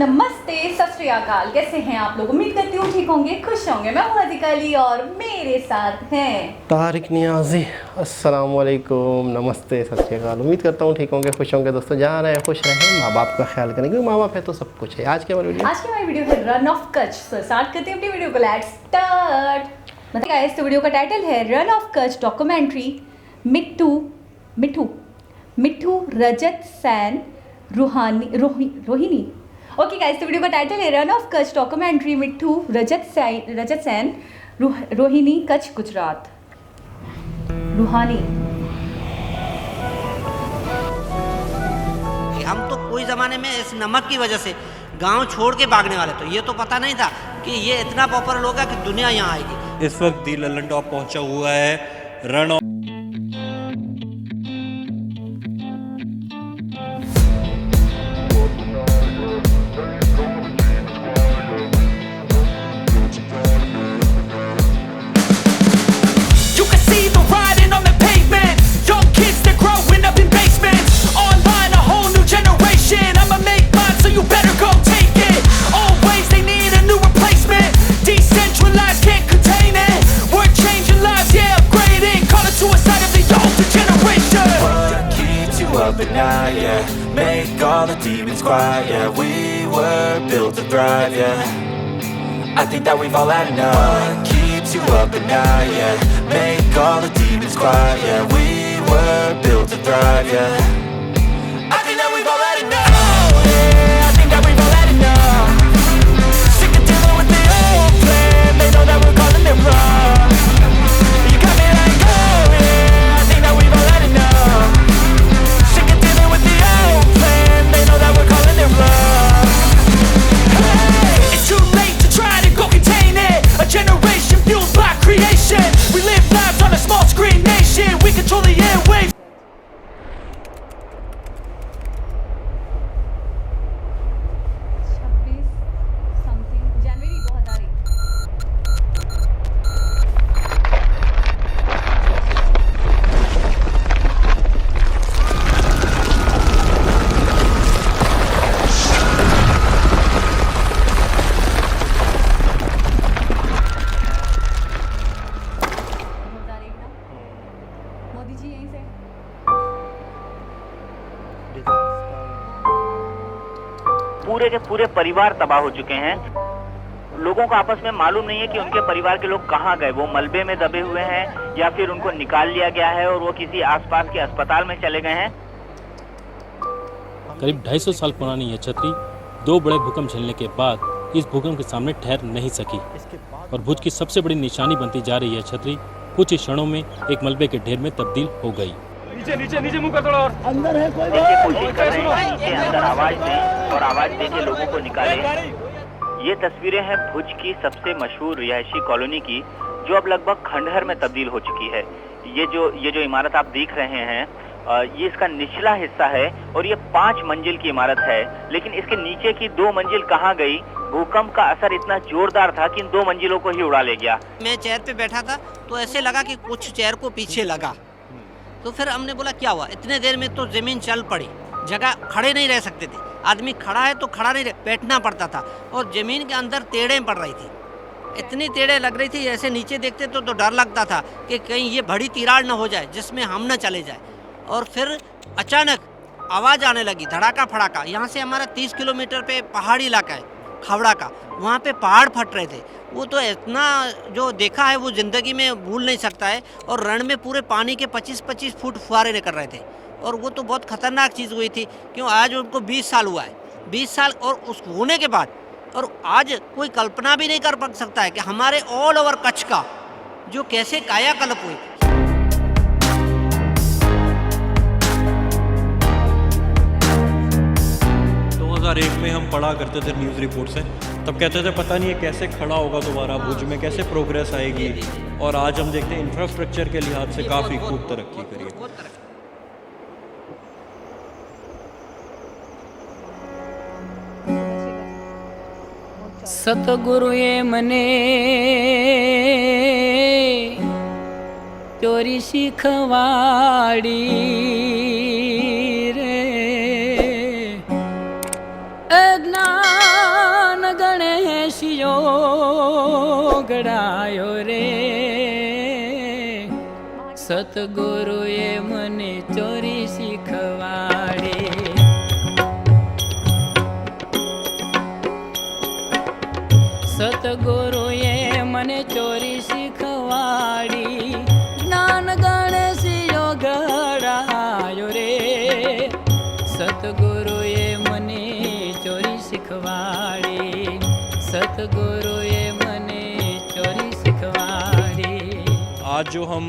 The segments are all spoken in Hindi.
नमस्ते, सत श्री अकाल। कैसे हैं आप लोग? उम्मीद करती हूँ ठीक होंगे, खुश होंगे। मैं हूँ अधिका अली और मेरे साथ हैं तारिक नियाज़ी। अस्सलाम वालेकुम, नमस्ते, सत श्री अकाल। उम्मीद करता हूँ ठीक होंगे, खुश होंगे। दोस्तों जहाँ रहें खुश रहें, माँ बाप का ख्याल करें क्योंकि माँ बाप है तो सब कुछ है। आज की हमारी वीडियो है रन ऑफ कच्छ। स्टार्ट करते हैं अपनी वीडियो को। Let's start. गाइस, तो वीडियो का टाइटल है run of Kutch documentary Mitthu Rajat San Rohini. Okay guys, तो वीडियो का टाइटल है run of Kutch documentary Mitthu Rajat San Rohini Kutch Gujarat. रूहानी। हम तो कोई ज़माने में इस नमक की वजह से गांव छोड़ के भागने वाले, तो ये तो पता नहीं था कि ये इतना पॉपुलर होगा कि दुनिया यहाँ आएगी। इस वक्त दी लल्लन टॉप पहुंचा हुआ है run of at night, yeah. Make all the demons quiet, yeah. We were built to thrive, yeah. I think that we've all had enough. What keeps you up at night, yeah. Make all the demons quiet, yeah. We were built to thrive, yeah. I think that we've all had enough. Oh, yeah, I think that we've all had enough. Sick of dealing with the old plan. They know that we're calling it wrong. You got me like, oh, yeah, I think that we've all had enough. They know that we're calling it wrong. Hey, it's too late to try to go contain it. A generation fueled by creation. We live lives on a small screen nation. We control the airwaves. पूरे के पूरे परिवार तबाह हो चुके हैं। लोगों को आपस में मालूम नहीं है कि उनके परिवार के लोग कहां गए। वो मलबे में दबे हुए हैं या फिर उनको निकाल लिया गया है और वो किसी आसपास के अस्पताल में चले गए हैं। करीब 250 साल पुरानी यह छतरी 2 बड़े भूकंप झेलने के बाद इस भूकंप के सामने ठहर नहीं सकी और भुज की सबसे बड़ी निशानी बनती जा रही यह छतरी कुछ ही क्षणों में एक मलबे के ढेर में तब्दील हो गई। नीचे मुंह कर थोड़ा और अंदर है कोई कोशिश कर रहे हैं नीचे अंदर आवाज दें और आवाज दे के लोगों को निकालें। ये तस्वीरें हैं भुज की सबसे मशहूर रिहायशी कॉलोनी की, जो अब लगभग खंडहर में तब्दील हो चुकी है। ये जो इमारत आप देख रहे हैं, ये इसका निचला हिस्सा है और ये 5 मंजिल की इमारत है, लेकिन इसके नीचे की 2 मंजिल कहाँ गई? भूकंप का असर इतना जोरदार था कि इन 2 मंजिलों को ही उड़ा ले गया। मैं चेयर पे बैठा था तो ऐसे लगा कि कुछ चेयर को पीछे लगा, तो फिर हमने बोला क्या हुआ। इतने देर में तो जमीन चल पड़ी, जगह खड़े नहीं रह सकते थे। आदमी खड़ा है तो खड़ा नहीं बैठना पड़ता था और जमीन के अंदर टेढ़ें पड़ रही थी, इतनी टेढ़े लग रही थी। ऐसे नीचे देखते तो डर लगता था कि कहीं ये बड़ी तिराड़ न हो जाए जिसमें हम न चले जाए। और फिर अचानक आवाज़ आने लगी, धड़ाका फड़ाका। यहाँ से हमारा 30 किलोमीटर पे पहाड़ी इलाका है खावड़ा का, वहाँ पे पहाड़ फट रहे थे। वो तो इतना जो देखा है वो ज़िंदगी में भूल नहीं सकता है। और रण में पूरे पानी के 25-25 फुट फुहारे निकल रहे थे और वो तो बहुत ख़तरनाक चीज़ हुई थी। क्यों, आज उनको 20 साल हुआ है, 20 साल और उस होने के बाद, और आज कोई कल्पना भी नहीं कर सकता है कि हमारे ऑल ओवर कच्छ का जो कैसे कायाकल्प हुई। 2001 में हम पढ़ा करते थे न्यूज़ रिपोर्ट से, तब कहते थे पता नहीं ये कैसे खड़ा होगा दोबारा, भुज में कैसे प्रोग्रेस आएगी। और आज हम देखते हैं इंफ्रास्ट्रक्चर के लिहाज से काफ़ी खूब तरक्की करी है। सतगुरुए मने चोरी शिखवाड़ी रे अज्ञान દિયો ગળાયો રે સતગુરુએ મને ચોરી શીખવાડી સતગુરુએ મને ચોરી શીખવાડી જ્ઞાન ગણેશિયો ગળાયો રે સતગુરુએ મને ચોરી શીખવાડી સતગુરુએ મને ચોરી શીખવાડી। आज जो हम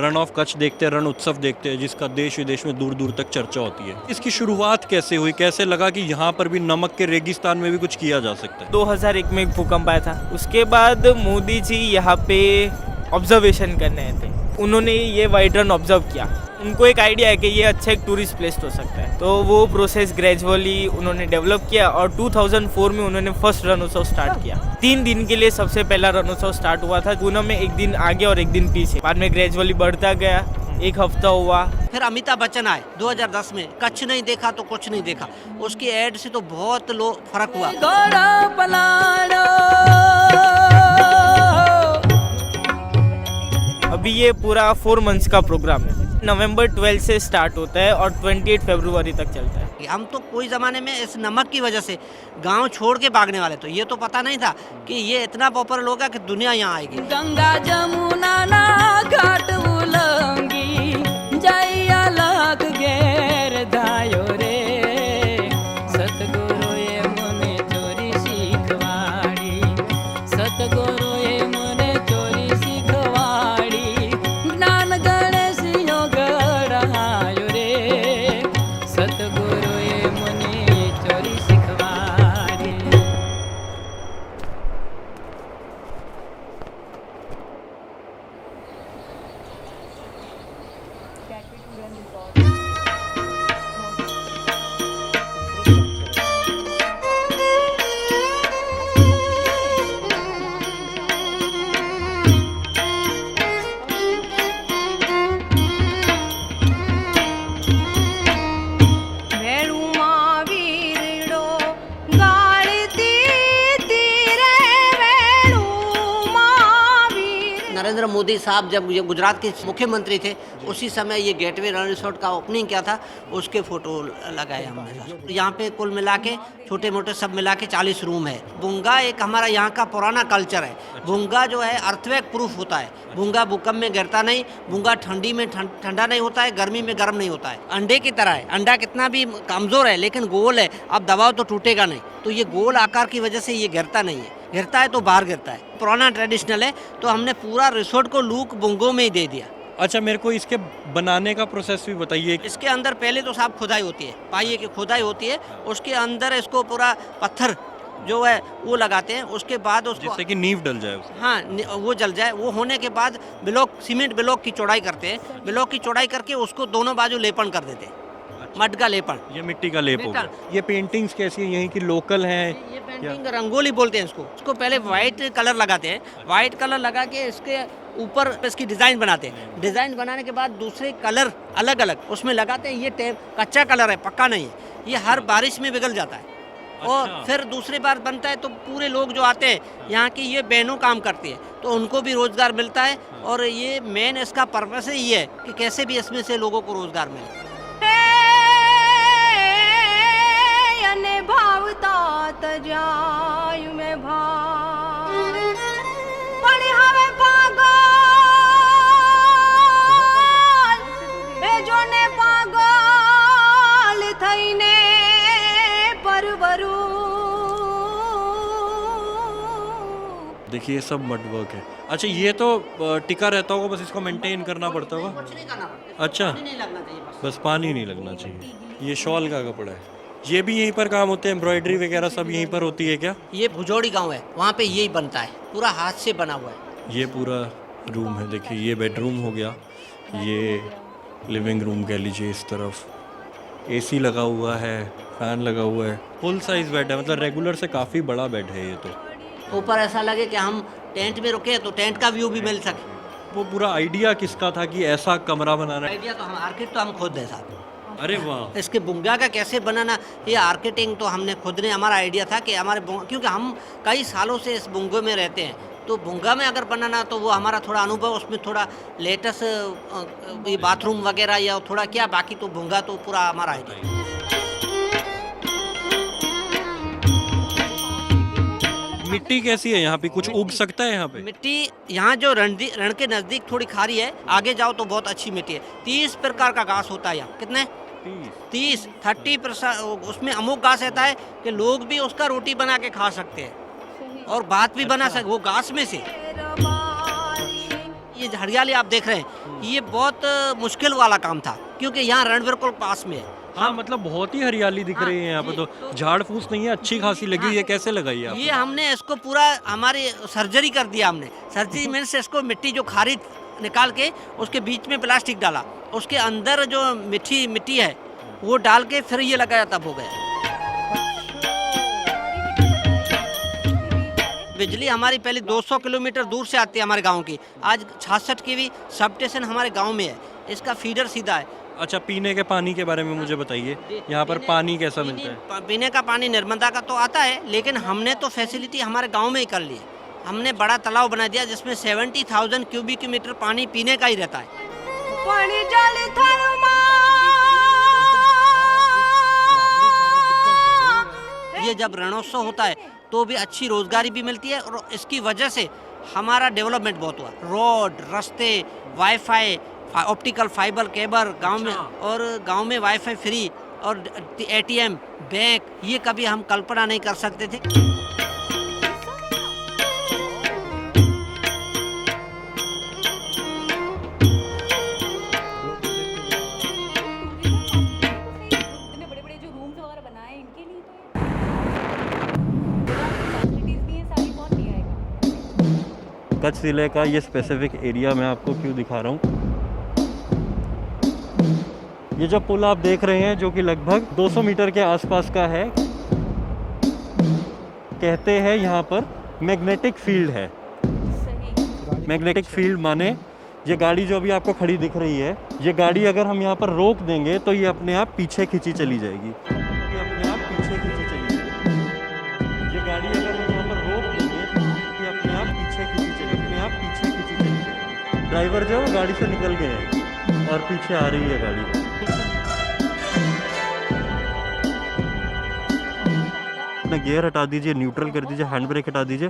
रण ऑफ कच्छ देखते हैं, रण उत्सव देखते हैं, जिसका देश विदेश में दूर दूर तक चर्चा होती है, इसकी शुरुआत कैसे हुई? कैसे लगा कि यहाँ पर भी नमक के रेगिस्तान में भी कुछ किया जा सकता है? 2001 में एक भूकंप आया था, उसके बाद मोदी जी यहाँ पे ऑब्जर्वेशन करने आए थे। उन्होंने ये वाइट रन ऑब्जर्व किया, उनको एक आइडिया है कि ये अच्छा एक टूरिस्ट प्लेस हो सकता है, तो वो प्रोसेस ग्रेजुअली उन्होंने डेवलप किया और 2004 में उन्होंने फर्स्ट रणोत्सव स्टार्ट किया। 3 दिन के लिए सबसे पहला रणोत्सव स्टार्ट हुआ था पूनम में, एक दिन आगे और एक दिन पीछे, बाद में ग्रेजुअली बढ़ता गया, एक हफ्ता हुआ। फिर अमिताभ बच्चन आए 2010 में, कच्छ नहीं देखा तो कुछ नहीं देखा, उसकी एड से तो बहुत लो फर्क हुआ। अभी ये पूरा 4 मंथ्स का प्रोग्राम है, नवंबर 12 से स्टार्ट होता है और 28 फरवरी तक चलता है। हम तो कोई ज़माने में इस नमक की वजह से गांव छोड़ के भागने वाले, तो ये तो पता नहीं था कि ये इतना पॉपुलर होगा कि दुनिया यहाँ आएगी। गंगा जमुना ना घाट उलंगी जैया लाख घेर धायो रे सतगुरुए मने चोरी शिखवाड़ी सतगुरुए मने चोरी शिखवाड़ी ज्ञान गणेशियो गड़ायो रे सतगुरुए मने चोरी शिखवाड़ी। नरेंद्र मोदी साहब जब ये गुजरात के मुख्यमंत्री थे, उसी समय ये गेटवे रण रिसोर्ट का ओपनिंग किया था, उसके फोटो लगाए हमने। यहाँ पे कुल मिला के छोटे मोटे सब मिला के 40 रूम है। भूंगा एक हमारा यहाँ का पुराना कल्चर है। भूंगा जो है अर्थक्वेक प्रूफ होता है, भूंगा भूकंप में गिरता नहीं, भूंगा ठंडी में ठंडा नहीं होता है, गर्मी में गर्म नहीं होता है, अंडे की तरह है। अंडा कितना भी कमज़ोर है लेकिन गोल है, आप दबाओ तो टूटेगा नहीं, तो ये गोल आकार की वजह से ये गिरता नहीं है, गिरता है तो बाहर गिरता है। पुराना ट्रेडिशनल है, तो हमने पूरा रिसोर्ट को लुक बुंगो में ही दे दिया। अच्छा, मेरे को इसके बनाने का प्रोसेस भी बताइए। इसके अंदर पहले तो साहब खुदाई होती है, पाइए की खुदाई होती है, उसके अंदर इसको पूरा पत्थर जो है वो लगाते हैं, उसके बाद उसको जिससे कि नींव डल जाए उसमें। हाँ, वो जल जाए। वो होने के बाद ब्लॉक सीमेंट ब्लॉक की चौड़ाई करते हैं, ब्लॉक की चौड़ाई करके उसको दोनों बाजू लेपन कर देते हैं, मड का लेपन। ये मिट्टी का लेप हो गया। ये पेंटिंग्स कैसी है, यहीं की लोकल हैं? ये पेंटिंग रंगोली बोलते हैं इसको पहले वाइट कलर लगाते हैं, वाइट कलर लगा के इसके ऊपर इसकी डिज़ाइन बनाते हैं। डिज़ाइन बनाने के बाद दूसरे कलर अलग अलग उसमें लगाते हैं। ये कच्चा कलर है, पक्का नहीं है, ये हर बारिश में पिघल जाता है। और फिर दूसरी बार बनता है तो पूरे लोग जो आते हैं यहाँ की, ये बहनों काम करती है, तो उनको भी रोज़गार मिलता है। और ये मेन इसका पर्पस ही ये है कि कैसे भी इसमें से लोगों को रोज़गार मिले। भावता तजायु में भाव पण हवे पागल ए जोने पागल थईने परवरू। देखिए ये सब मड वर्क है। अच्छा, ये तो टिका रहता होगा, बस इसको मेंटेन करना पड़ता होगा। अच्छा, बस पानी नहीं लगना चाहिए। ये शॉल का कपड़ा है, ये भी यहीं पर काम होते हैं, एम्ब्रॉयडरी वगैरह सब यहीं पर होती है क्या? ये भुजौड़ी गांव है, वहाँ पे यही बनता है, पूरा हाथ से बना हुआ है। ये पूरा रूम है, देखिए ये बेडरूम हो गया, ये लिविंग रूम कह लीजिए। इस तरफ एसी लगा हुआ है, फैन लगा हुआ है, फुल साइज बेड है, मतलब रेगुलर से काफ़ी बड़ा बेड है ये तो। ऊपर ऐसा लगे कि हम टेंट में रुके तो टेंट का व्यू भी मिल सके। वो पूरा आइडिया किसका था कि ऐसा कमरा बनाना है? आइडिया तो हम आर्किटेक्ट तो हम खुद है साहब, अरे वाह। इसके बुंगा का कैसे बनाना, ये आर्किटेक्ट तो हमने खुद ने, हमारा आइडिया था कि हमारे क्योंकि हम कई सालों से इस बुंगे में रहते हैं, तो बुंगा में अगर बनाना तो वो हमारा थोड़ा अनुभव, उसमें थोड़ा लेटेस्ट ये बाथरूम वगैरह या थोड़ा क्या, बाकी तो बुंगा तो पूरा हमारा आइडिया। मिट्टी कैसी है यहाँ पे, कुछ उग सकता है यहाँ पे? मिट्टी यहाँ जो रण के नज़दीक थोड़ी खारी है, आगे जाओ तो बहुत अच्छी मिट्टी है। 30 प्रकार का घास होता है यहाँ। कितने? 30 उसमें अमुक घास रहता है कि लोग भी उसका रोटी बना के खा सकते हैं और भात भी बना सकते, वो घास में से। ये हरियाली आप देख रहे हैं, ये बहुत मुश्किल वाला काम था क्योंकि यहाँ रण बिल्कुल पास में है। हाँ, मतलब बहुत ही हरियाली दिख रही है यहाँ पे, तो झाड़ फूस नहीं है, अच्छी खासी लगी हुई है। कैसे लगाई आप? ये हमने इसको पूरा हमारी सर्जरी कर दिया हमने। सर्जरी मीन्स इसको मिट्टी जो खारी निकाल के उसके बीच में प्लास्टिक डाला, उसके अंदर जो मिट्टी है वो डाल के फिर ये लगाया, तब हो गया। बिजली हमारी पहले 200 किलोमीटर दूर से आती है हमारे गांव की, आज 66 kV सब स्टेशन हमारे गांव में है। इसका फीडर सीधा है। अच्छा, पीने के पानी के बारे में मुझे बताइए, यहाँ पर पानी कैसा मिलता है? पीने का पानी नर्मदा का तो आता है, लेकिन हमने तो फैसिलिटी हमारे गांव में ही कर ली है। हमने बड़ा तालाब बना दिया जिसमें 70,000 क्यूबिक मीटर पानी पीने का ही रहता है। ये जब रणोत्सव होता है तो भी अच्छी रोजगारी भी मिलती है और इसकी वजह से हमारा डेवलपमेंट बहुत हुआ। रोड, रास्ते, वाईफाई, ऑप्टिकल फाइबर केबल गांव में, और गांव में वाईफाई फ्री और ATM, बैंक, ये कभी हम कल्पना नहीं कर सकते थे। बड़े-बड़े जो रूम्स वगैरह बनाए इनके लिए तो फैसिलिटीज भी हैं सारी, कौन नहीं आएगा। कच्छ जिले का ये स्पेसिफिक एरिया मैं आपको क्यों दिखा रहा हूँ। ये जो पुल आप देख रहे हैं जो कि लगभग 200 मीटर के आसपास का है, कहते हैं यहाँ पर मैग्नेटिक फील्ड है। मैग्नेटिक फील्ड माने ये गाड़ी जो अभी आपको खड़ी दिख रही है, ये गाड़ी अगर हम यहाँ पर रोक देंगे तो ये अपने आप पीछे खींची चली जाएगी। ये अपने आप पीछे खींची चली जाएगी। ये गाड़ी अगर हम यहाँ पर रोक देंगे तो ये अपने आप पीछे खींची चली, अपने आप पीछे खींची चली जाएगी। ड्राइवर जो है गाड़ी से निकल गए हैं और पीछे आ रही है गाड़ी। अपना गियर हटा दीजिए, न्यूट्रल कर दीजिए, हैंड ब्रेक हटा दीजिए,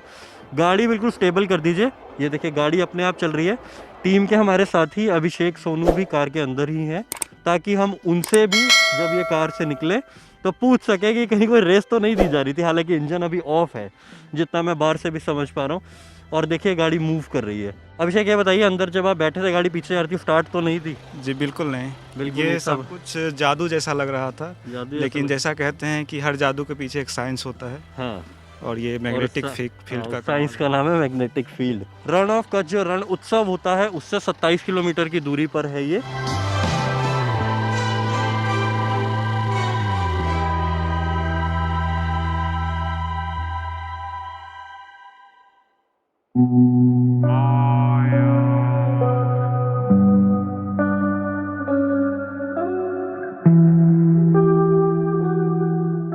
गाड़ी बिल्कुल स्टेबल कर दीजिए। ये देखिए गाड़ी अपने आप चल रही है। टीम के हमारे साथी अभिषेक सोनू भी कार के अंदर ही हैं, ताकि हम उनसे भी जब ये कार से निकले तो पूछ सके कि कहीं कोई रेस तो नहीं दी जा रही थी। हालांकि इंजन अभी ऑफ है, जितना मैं बाहर से भी समझ पा रहा हूँ। और देखिए गाड़ी मूव कर रही है। अभिषेक ये बताइए, अंदर जब आप बैठे थे गाड़ी पीछे जा रही थी, स्टार्ट तो नहीं थी? जी बिल्कुल नहीं, बिल्कुल ये नहीं, सब कुछ जादू जैसा लग रहा था, लेकिन जैसा कहते हैं कि हर जादू के पीछे एक साइंस होता है। हाँ, और ये मैग्नेटिक फील्ड का साइंस का नाम है magnetic field. Rann of Kutch जो रण उत्सव होता है उससे 27 किलोमीटर की दूरी पर है ये।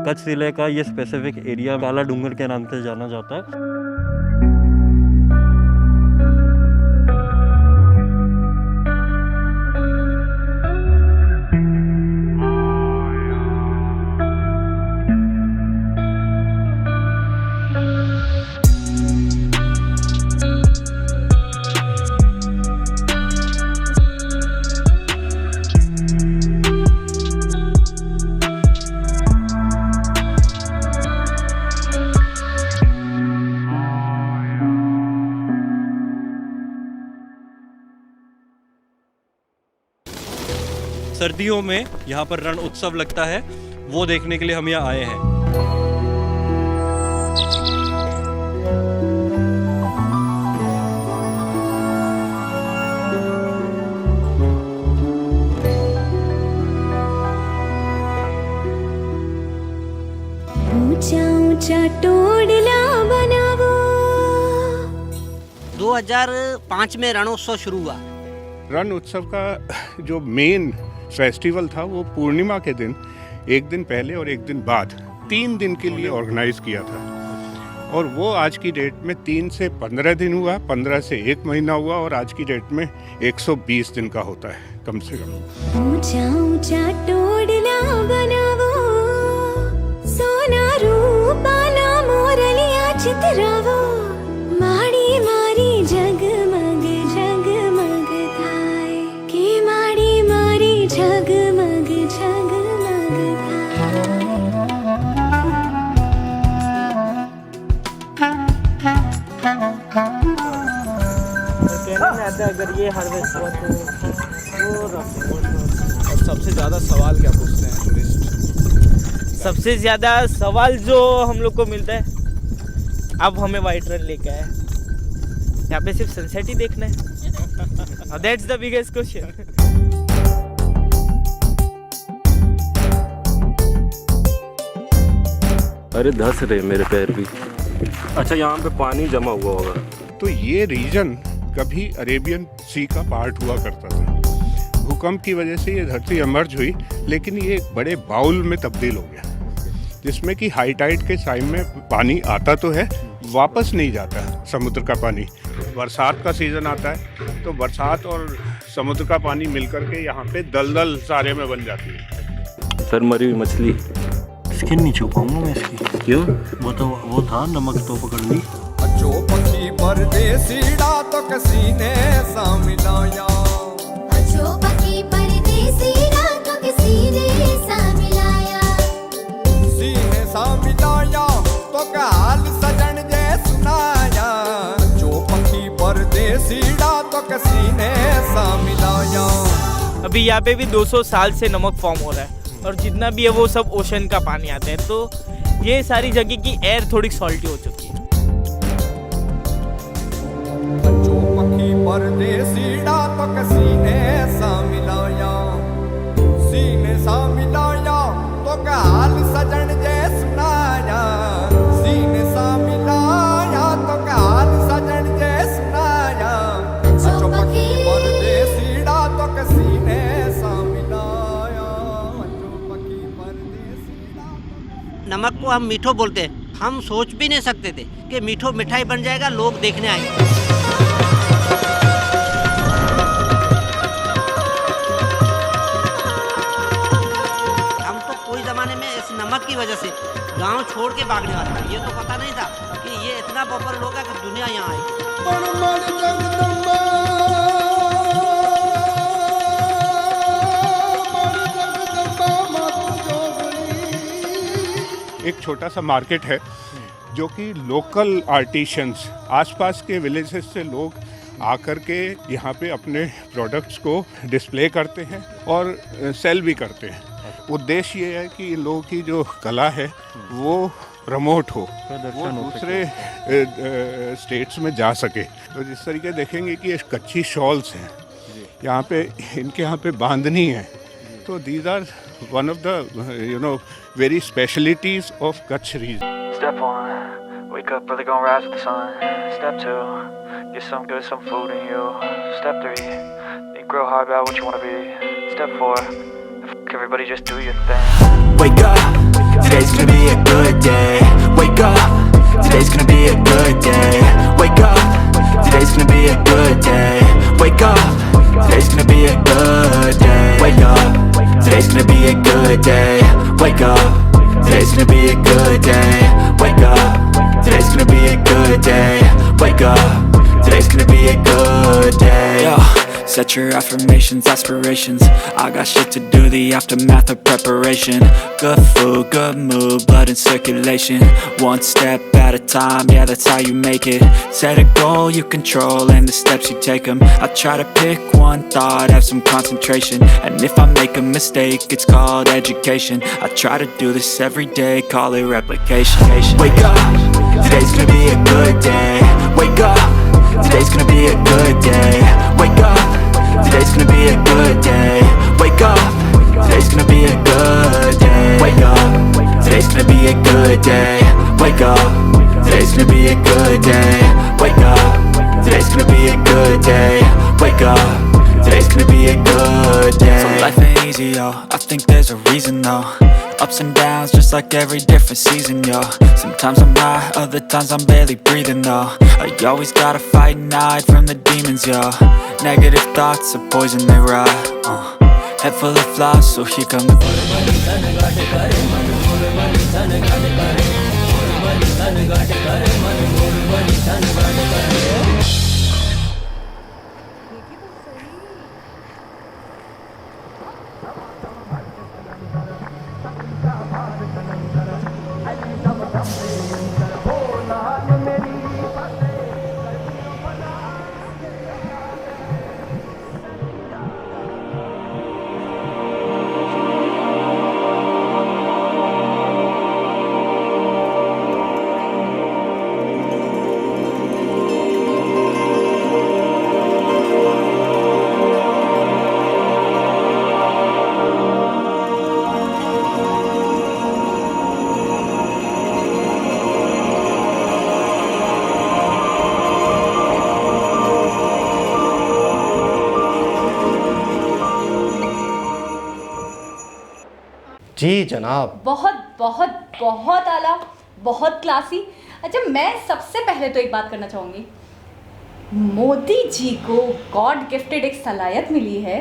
कच्छ जिले का ये स्पेसिफिक एरिया काला डूंगर के नाम से जाना जाता है। सर्दियों में यहाँ पर रण उत्सव लगता है, वो देखने के लिए हम यहाँ आए हैं। ऊंचा ऊंचा टोडला बनावो। 2005 में रणोत्सव शुरू हुआ। रण उत्सव का जो मेन फेस्टिवल था वो पूर्णिमा के दिन, एक दिन पहले और एक दिन बाद, 3 दिन के लिए ऑर्गेनाइज किया था। और वो आज की डेट में 3 से 15 दिन हुआ, 15 से 1 महीना हुआ, और आज की डेट में 120 दिन का होता है कम से कम। ऊंचा ऊंचा टोडला बनावो, सोना रूपाला मोरलिया चितरावो, माड़ी मारी जगमग जगमग थाय, के माड़ी मारी जगमग जगमग अगर ये हार्वेस्ट हुआ तो और सबसे ज़्यादा सवाल क्या पूछते हैं टूरिस्ट? सबसे ज़्यादा सवाल जो हम लोग को मिलता है, अब हमें वाइट रन लेके आए, यहाँ पे सिर्फ सनसेट ही देखना है। That's the biggest question. अरे धस रहे मेरे पैर भी। अच्छा, यहाँ पे पानी जमा हुआ होगा। तो ये रीजन कभी अरेबियन सी का पार्ट हुआ करता था। भूकंप की वजह से ये धरती इमर्ज हुई, लेकिन ये एक बड़े बाउल में तब्दील हो गया, जिसमें कि हाई टाइड के टाइम में पानी आता तो है, वापस नहीं जाता समुद्र का पानी। बरसात का सीज़न आता है तो बरसात और समुद्र का पानी मिलकर के यहाँ पे दलदल सारे में बन जाती है। सर, मरी हुई मछली। स्किन नहीं छू पाऊंगा मैं इसकी। क्यों? वो था नमक तो पकड़ ली। जो पक्षी परदेसीड़ा तो किसी ने सा मिलाया, जो पक्षी परदेसीड़ा तो किसी ने सा मिलाया, सीने सा मिलाया तो काल सजन जे सुनाया, जो पक्षी परदेसीड़ा तो किसी ने सा मिलाया। अभी यहाँ पे भी 200 साल से नमक फॉर्म हो रहा है, और जितना भी है वो सब ओशन का पानी आता है, तो ये सारी जगह की एयर थोड़ी सॉल्टी हो चुकी है। जो पक्षी परदेसीड़ा तो किसी ने सा मिलाया, सीने सा मिलाया तो काल सजन जे सुनाया, सीने सा मिलाया तो काल सजन जे सुनाया, जो पक्षी परदेसीड़ा तो किसी ने सा मिलाया, जो पक्षी परदेसीड़ा। नमक को हम मीठो बोलते हैं। हम सोच भी नहीं सकते थे कि मीठो मिठाई बन जाएगा, लोग देखने आएंगे। हम तो कोई ज़माने में इस नमक की वजह से गांव छोड़ के भागने वाले थे। ये तो पता नहीं था कि ये इतना पॉपुलर होगा कि दुनिया यहाँ आएगी। एक छोटा सा मार्केट है जो कि लोकल आर्टिशंस, आसपास के विलेजेस से लोग आकर के यहाँ पे अपने प्रोडक्ट्स को डिस्प्ले करते हैं और सेल भी करते हैं। उद्देश्य ये है कि इन लोगों की जो कला है वो प्रमोट हो, वो दूसरे स्टेट्स में जा सके। तो जिस तरीके देखेंगे कि ये कच्ची शॉल्स हैं, यहाँ पे इनके यहाँ पे बांधनी है, तो these are one of the very specialities of Kutch region. Step 1, wake up early, gonna rise with the sun. Step 2, get some good, some food in you. Step 3, think real hard about what you wanna be. Step 4, everybody just do your thing. Wake up, today's gonna be a good day. Wake up, today's gonna be a good day. Wake up, today's gonna be a good day. Wake up, today's gonna be a good day. Wake up, today's gonna be a good day. Wake up, today's gonna be a good day. Wake up, today's gonna be a good day. Wake up, today's gonna be a good day. Yo, set your affirmations, aspirations. I got shit to do, the aftermath of preparation. Good food, good mood, blood in circulation. One step at a time, yeah, that's how you make it. Set a goal you control and the steps you take them. I try to pick one thought, have some concentration. And if I make a mistake, it's called education. I try to do this every day, call it replication. Wake up, today's gonna be a good day. Wake up, today's gonna be a good day. Wake up, today's gonna be a good day. Wake up, today's gonna be a good day. Wake up, today's gonna be a good day. Wake up, today's gonna be a good day. Wake up, today's gonna be a good day. Wake up, today's gonna be a good day. So life ain't easy, yo, I think there's a reason though. Ups and downs, just like every different season, yo. Sometimes I'm high, other times I'm barely breathing, though. I always gotta fight and hide from the demons, yo. Negative thoughts are poison, they rot. Head full of flaws, so here come the जी जनाब, बहुत बहुत बहुत आला, बहुत क्लासी। अच्छा, मैं सबसे पहले तो एक बात करना चाहूँगी, मोदी जी को गॉड गिफ्टेड एक सलाहियत मिली है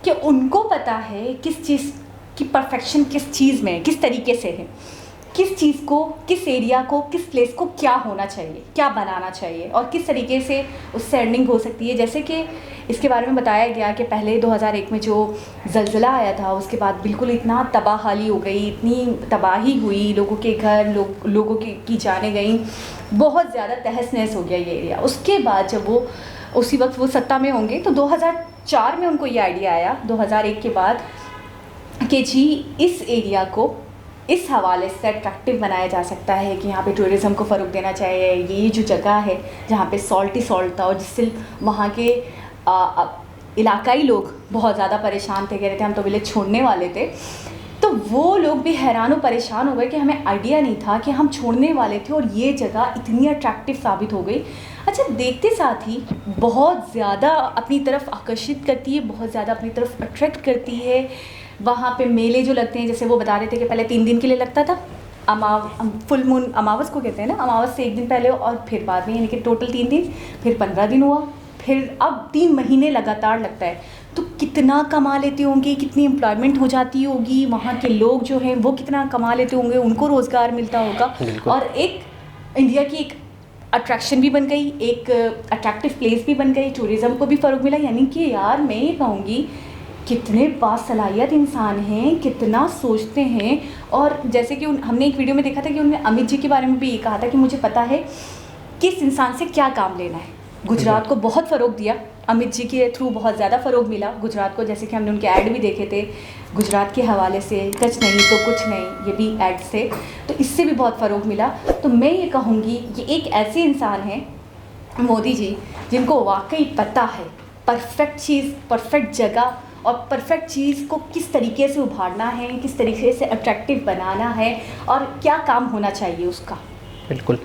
कि उनको पता है किस चीज़ की परफेक्शन किस चीज़ में है, किस तरीके से है, किस चीज़ को, किस एरिया को, किस प्लेस को क्या होना चाहिए, क्या बनाना चाहिए और किस तरीके से उससे अर्निंग हो सकती है। जैसे कि इसके बारे में बताया गया कि पहले 2001 में जो ज़लज़ला आया था, उसके बाद बिल्कुल इतना तबाहाली हो गई, इतनी तबाही हुई, लोगों के घर, लोगों की जाने गई, बहुत ज़्यादा तहस नहस हो गया ये एरिया। उसके बाद जब वो उसी वक्त वो सत्ता में होंगे तो 2004 में उनको ये आइडिया आया, 2001 के बाद, कि जी इस एरिया को इस हवाले से अट्रैक्टिव बनाया जा सकता है कि यहाँ पे टूरिज़्म को फ़रोग देना चाहिए। ये जो जगह है जहाँ पे सॉल्ट ही सॉल्ट था और जिससे वहाँ के इलाकाई लोग बहुत ज़्यादा परेशान थे, कह रहे थे हम तो विलेज छोड़ने वाले थे, तो वो लोग भी हैरान और परेशान हो गए कि हमें आइडिया नहीं था कि हम छोड़ने वाले थे और ये जगह इतनी अट्रैक्टिव साबित हो गई। अच्छा, देखते साथ ही बहुत ज़्यादा अपनी तरफ आकर्षित करती है, बहुत ज़्यादा अपनी तरफ अट्रैक्ट करती है। वहाँ पे मेले जो लगते हैं, जैसे वो बता रहे थे कि पहले 3 दिन के लिए लगता था, फुल मून अमावस को कहते हैं ना, अमावस से 1 दिन पहले और फिर बाद में, यानी कि टोटल 3 दिन, फिर 15 दिन हुआ, फिर अब 3 महीने लगातार लगता है। तो कितना कमा लेते होंगे, कितनी एम्प्लॉयमेंट हो जाती होगी, वहाँ के लोग जो हैं वो कितना कमा लेते होंगे, उनको रोज़गार मिलता होगा और एक इंडिया की एक अट्रैक्शन भी बन गई, एक अट्रैक्टिव प्लेस भी बन गई, टूरिज़्म को भी फ़रोग मिला। यानी कि यार मैं ये कहूँगी कितने बासलाहियत इंसान हैं, कितना सोचते हैं। और जैसे कि हमने एक वीडियो में देखा था कि उन्होंने अमित जी के बारे में भी ये कहा था कि मुझे पता है किस इंसान से क्या काम लेना है। गुजरात को बहुत फ़रोग दिया, अमित जी के थ्रू बहुत ज़्यादा फ़रोग मिला गुजरात को, जैसे कि हमने उनके ऐड भी देखे थे गुजरात के हवाले से, कच नहीं तो कुछ नहीं, ये भी ऐड से, तो इससे भी बहुत फ़रोग मिला। तो मैं ये कहूँगी कि एक ऐसे इंसान हैं मोदी जी जिनको वाकई पता है परफेक्ट चीज़, परफेक्ट जगह और परफेक्ट चीज़ को किस तरीके से उभारना है, किस तरीके से अट्रैक्टिव बनाना है और क्या काम होना चाहिए उसका। बिल्कुल।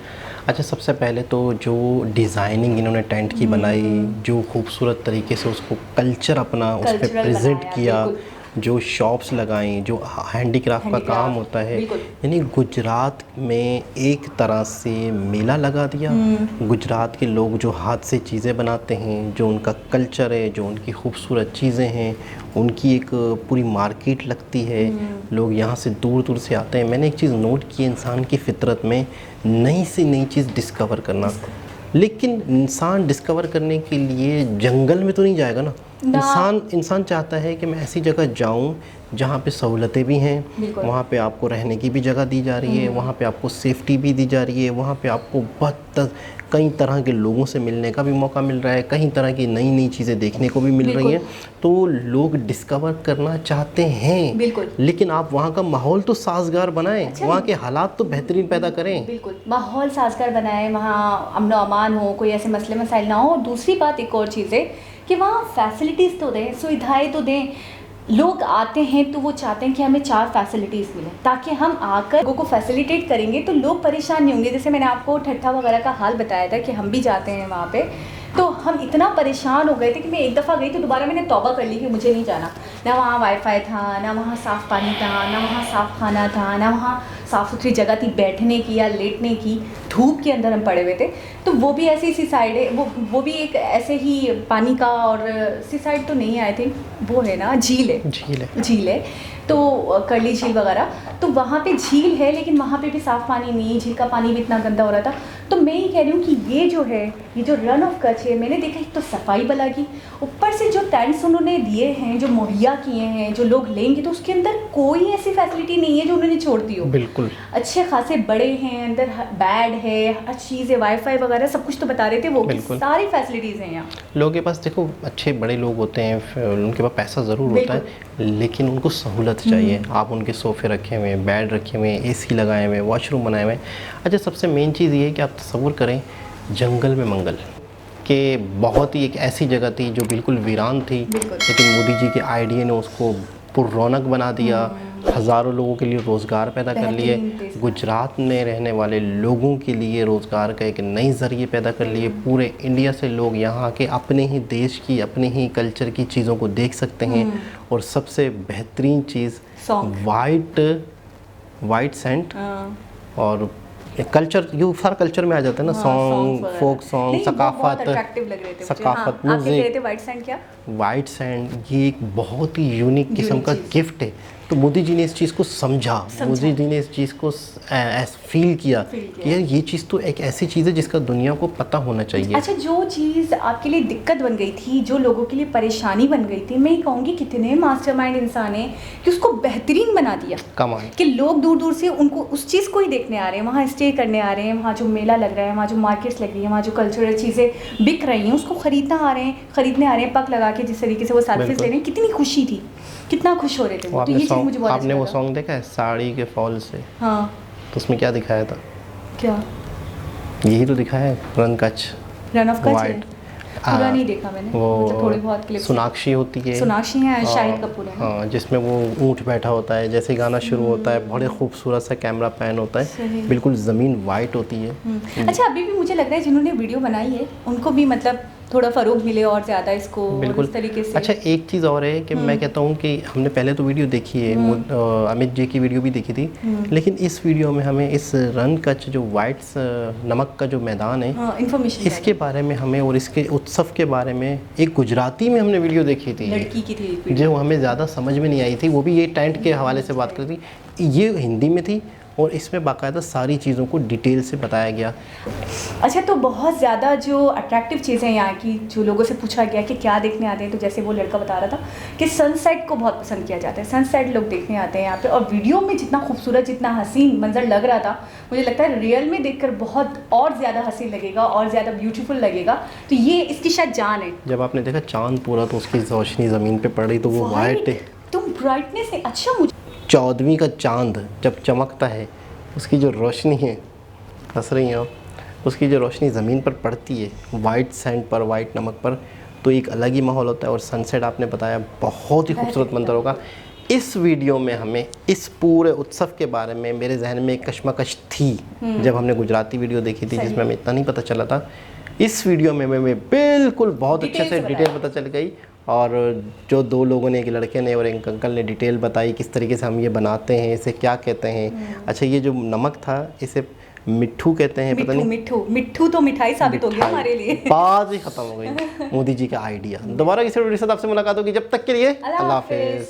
अच्छा, सबसे पहले तो जो डिज़ाइनिंग इन्होंने टेंट की बनाई, जो खूबसूरत तरीके से उसको कल्चर अपना उस पर प्रेजेंट किया, जो शॉप्स लगाई, जो हैंडीक्राफ्ट का काम होता है, यानी गुजरात में एक तरह से मेला लगा दिया। गुजरात के लोग जो हाथ से चीज़ें बनाते हैं, जो उनका कल्चर है, जो उनकी खूबसूरत चीज़ें हैं, उनकी एक पूरी मार्केट लगती है, लोग यहाँ से दूर दूर से आते हैं। मैंने एक चीज़ नोट की, इंसान की फितरत में नई से नई चीज़ डिस्कवर करना, लेकिन इंसान डिस्कवर करने के लिए जंगल में तो नहीं जाएगा ना। इंसान चाहता है कि मैं ऐसी जगह जाऊं जहाँ पे सहूलतें भी हैं, वहाँ पे आपको रहने की भी जगह दी जा रही है, वहाँ पे आपको सेफ्टी भी दी जा रही है, वहाँ पे आपको बहुत कई तरह के लोगों से मिलने का भी मौका मिल रहा है, कई तरह की नई नई चीज़ें देखने को भी मिल रही हैं। तो लोग डिस्कवर करना चाहते हैं, लेकिन आप वहाँ का माहौल तो साजगार बनाएं। अच्छा, वहाँ के हालात तो बेहतरीन पैदा करें। बिल्कुल, माहौल साजगार बनाएं, वहाँ अमन अमान हो, कोई ऐसे मसले मसाइल ना हो। और दूसरी बात एक और चीज़ है कि वहाँ फैसिलिटीज़ तो दें, सुविधाएँ तो दें। लोग आते हैं तो वो चाहते हैं कि हमें 4 फैसिलिटीज़ मिलें, ताकि हम आकर लोगों को फैसिलिटेट करेंगे तो लोग परेशान नहीं होंगे। जैसे मैंने आपको ठट्ठा वगैरह का हाल बताया था कि हम भी जाते हैं वहाँ पे, तो हम इतना परेशान हो गए थे कि मैं एक दफ़ा गई तो दोबारा मैंने तौबा कर ली कि मुझे नहीं जाना। ना वहाँ वाईफाई था, ना वहाँ साफ़ पानी था, ना वहाँ साफ़ खाना था, ना वहाँ साफ़ सुथरी जगह थी बैठने की या लेटने की। धूप के अंदर हम पड़े हुए थे। तो वो भी ऐसी सी साइड है, वो भी एक ऐसे ही पानी का, और सी साइड तो नहीं आई थिंक, वो है ना झील है तो करली झील वगैरह, तो वहाँ पे झील है लेकिन वहाँ पे भी साफ़ पानी नहीं, झील का पानी भी इतना गंदा हो रहा था। तो मैं ये कह रही हूँ कि ये जो है, ये जो रन ऑफ कच्छ है, मैंने देखा एक तो सफाई भला की, ऊपर से जो टेंट्स उन्होंने दिए हैं, जो मुहैया किए हैं, जो लोग लेंगे, तो उसके अंदर कोई ऐसी फैसिलिटी नहीं है जो उन्होंने छोड़ दी हो। बिल्कुल अच्छे खासे बड़े हैं, अंदर बेड है, हर चीज़ है, वाईफाई वगैरह सब कुछ तो बता रहे थे वो, सारी फैसिलिटीज़ हैं यहाँ। लोगों के पास देखो अच्छे बड़े लोग होते हैं, उनके पास पैसा ज़रूर होता है, लेकिन उनको सहूलत चाहिए। आप उनके सोफ़े रखे हुए हैं, बेड रखे हुए हैं, AC लगाए हुए हैं, वॉशरूम बनाए हुए हैं। अच्छा, सबसे मेन चीज़ ये है कि आप तसव्वुर करें जंगल में मंगल के, बहुत ही एक ऐसी जगह थी जो बिल्कुल वीरान थी, लेकिन मोदी जी के आइडिया ने उसको पुररौनक बना दिया, हज़ारों लोगों के लिए रोज़गार पैदा कर लिए। गुजरात में रहने वाले लोगों के लिए रोज़गार का एक नई ज़रिए पैदा कर लिए। पूरे इंडिया से लोग यहाँ आके अपने ही देश की, अपने ही कल्चर की चीज़ों को देख सकते हैं। और सबसे बेहतरीन चीज़ वाइट सेंट और कल्चर, ये सारा कल्चर में आ जाता है ना, सॉन्ग, फोक सॉन्ग, सकाफत, म्यूजिक। वाइट सैंड ये एक बहुत ही यूनिक किस्म का गिफ्ट है। तो मोदी जी ने इस चीज़ को समझा। मोदी जी ने इस चीज़ को फील किया कि यार ये चीज़ तो एक ऐसी चीज़ है जिसका दुनिया को पता होना चाहिए। अच्छा, जो चीज़ आपके लिए दिक्कत बन गई थी, जो लोगों के लिए परेशानी बन गई थी, मैं ये कहूँगी कितने मास्टरमाइंड इंसान हैं कि उसको बेहतरीन बना दिया। कमाल कि लोग दूर दूर से उनको उस चीज़ को ही देखने आ रहे हैं, वहाँ स्टे करने आ रहे हैं, वहाँ जो मेला लग रहा है, वहाँ जो मार्केट्स लग रही है, वहाँ जो कल्चरल चीज़ें बिक रही हैं, उसको खरीदने आ रहे हैं, पग लगा के, जिस तरीके से वो सेल्फीज ले रहे हैं, कितनी खुशी थी, कितना खुश हो रहे थे वो। तो ये चीज़ मुझे बहुत आपने वो सॉन्ग देखा है साड़ी के फॉल से? हाँ। तो उसमें क्या दिखाया था? क्या? यही तो दिखाया है, रन ऑफ कच्छ। पूरा नहीं देखा मैंने, मतलब थोड़े बहुत क्लिप्स। सोनाक्षी होती है, सोनाक्षी है, शाहिद कपूर है। हाँ, जिसमें वो ऊँट बैठा होता है, जैसे गाना शुरू होता है बड़े खूबसूरत सा कैमरा पैन होता है, बिल्कुल ज़मीन वाइट होती है। अच्छा, अभी भी मुझे लग रहा है जिन्होंने वीडियो बनाई है उनको भी मतलब थोड़ा फ़रोग मिले और ज़्यादा इसको बिल्कुल इस तरीके से। अच्छा, एक चीज़ और है कि मैं कहता हूँ कि हमने पहले तो वीडियो देखी है, अमित जी की वीडियो भी देखी थी, लेकिन इस वीडियो में हमें इस रन कच्छ जो वाइट नमक का जो मैदान है, इन्फॉर्मेशन इसके बारे में हमें, और इसके उत्सव के बारे में एक गुजराती में हमने वीडियो देखी थी, लड़की की थी जो हमें ज़्यादा समझ में नहीं आई थी, वो भी ये टेंट के हवाले से बात कर रही थी। ये हिंदी में थी और इसमें बाकायदा सारी चीज़ों को डिटेल से बताया गया। अच्छा, तो बहुत ज़्यादा जो अट्रैक्टिव चीज़ें यहाँ की, जो लोगों से पूछा गया कि क्या देखने आते हैं, तो जैसे वो लड़का बता रहा था कि सनसेट को बहुत पसंद किया जाता है, सनसेट लोग देखने आते हैं यहाँ पे। और वीडियो में जितना खूबसूरत, जितना हसीन मंजर लग रहा था, मुझे लगता है रियल में देखकर बहुत और ज़्यादा हसीन लगेगा और ज़्यादा ब्यूटीफुल लगेगा। तो ये इसकी शायद जान है। जब आपने देखा चाँद पूरा, तो उसकी रोशनी ज़मीन पर पड़ रही, तो वो वाइट है, तुम ब्राइटनेस है। अच्छा, मुझे 14वीं का चाँद जब चमकता है, उसकी जो रोशनी है, हंस रही हैं आप, उसकी जो रोशनी ज़मीन पर पड़ती है वाइट सैंड पर, वाइट नमक पर, तो एक अलग ही माहौल होता है। और सनसेट आपने बताया बहुत ही खूबसूरत मंजर होगा। इस वीडियो में हमें इस पूरे उत्सव के बारे में, मेरे जहन में एक कश्मकश थी जब हमने गुजराती वीडियो देखी थी, जिसमें हमें इतना नहीं पता चला था। इस वीडियो में हमें बिल्कुल बहुत अच्छे से डिटेल पता चल गई। और जो दो लोगों ने, एक लड़के ने और एक अंकल ने डिटेल बताई किस तरीके से हम ये बनाते हैं, इसे क्या कहते हैं। अच्छा, ये जो नमक था, इसे मिट्ठू कहते हैं, पता नहीं। मिट्ठू तो मिठाई साबित हो गया हमारे लिए। बात ही खत्म हो गई। मोदी जी का आइडिया। दोबारा किसी वीडियो के साथ आपसे मुलाकात होगी, जब तक के लिए अल्लाह हाफिज़।